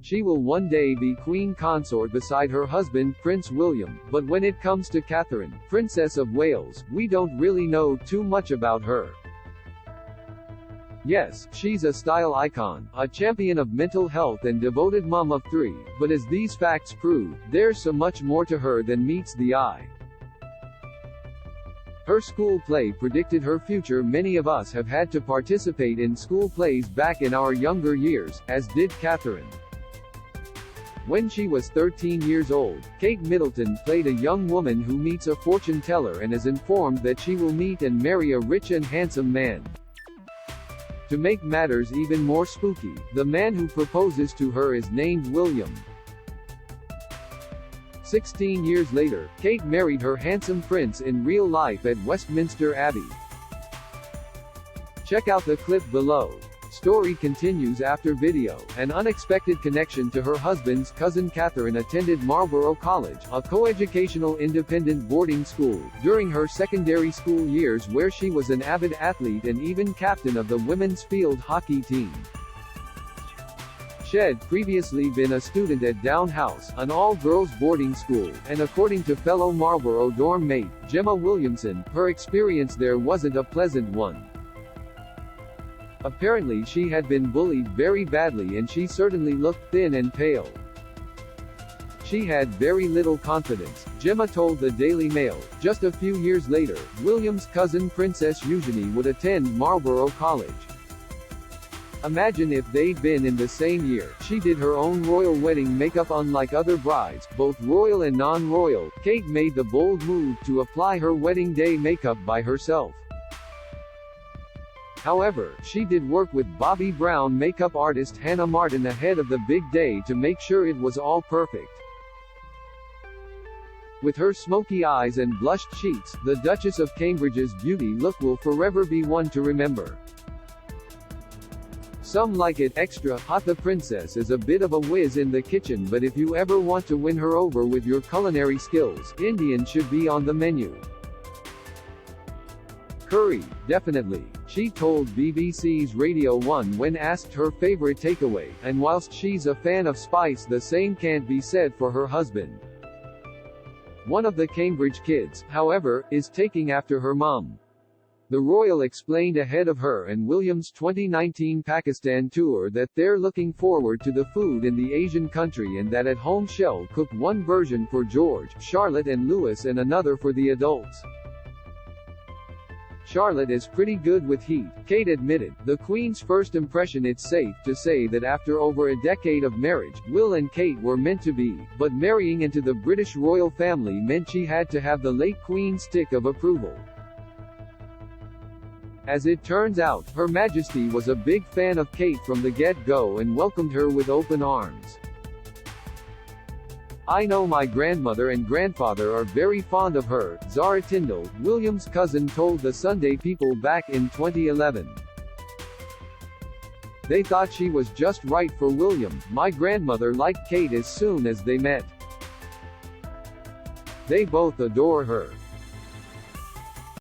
She will one day be Queen Consort beside her husband, Prince William, but when it comes to Catherine, Princess of Wales, we don't really know too much about her. Yes, she's a style icon, a champion of mental health and devoted mom of 3, but as these facts prove, there's so much more to her than meets the eye. Her school play predicted her future. Many of us have had to participate in school plays back in our younger years, as did Catherine. When she was 13 years old, Kate Middleton played a young woman who meets a fortune teller and is informed that she will meet and marry a rich and handsome man. To make matters even more spooky, the man who proposes to her is named William. 16 years later, Kate married her handsome prince in real life at Westminster Abbey. Check out the clip below. Story continues after video. An unexpected connection to her husband's cousin. Catherine attended Marlborough College, a coeducational independent boarding school, during her secondary school years, where she was an avid athlete and even captain of the women's field hockey team. She'd previously been a student at Down House, an all-girls boarding school, and according to fellow Marlborough dorm mate, Gemma Williamson, her experience there wasn't a pleasant one. Apparently she had been bullied very badly and she certainly looked thin and pale. She had very little confidence, Gemma told the Daily Mail. Just a few years later, William's cousin Princess Eugenie would attend Marlborough College. Imagine if they'd been in the same year. She did her own royal wedding makeup. Unlike other brides, both royal and non-royal, Kate made the bold move to apply her wedding day makeup by herself. However, she did work with Bobbi Brown makeup artist Hannah Martin ahead of the big day to make sure it was all perfect. With her smoky eyes and blushed cheeks, the Duchess of Cambridge's beauty look will forever be one to remember. Some like it extra hot. The princess is a bit of a whiz in the kitchen, but if you ever want to win her over with your culinary skills, Indian should be on the menu. Curry, definitely, she told BBC's Radio 1 when asked her favorite takeaway, and whilst she's a fan of spice, the same can't be said for her husband. One of the Cambridge kids, however, is taking after her mum. The royal explained ahead of her and William's 2019 Pakistan tour that they're looking forward to the food in the Asian country and that at home she'll cook one version for George, Charlotte and Louis and another for the adults. Charlotte is pretty good with heat, Kate admitted. The Queen's first impression. It's safe to say that after over a decade of marriage, Will and Kate were meant to be, but marrying into the British royal family meant she had to have the late Queen's stick of approval. As it turns out, Her Majesty was a big fan of Kate from the get-go and welcomed her with open arms. "I know my grandmother and grandfather are very fond of her," Zara Tyndall, William's cousin, told the Sunday People back in 2011. "They thought she was just right for William. My grandmother liked Kate as soon as they met. They both adore her.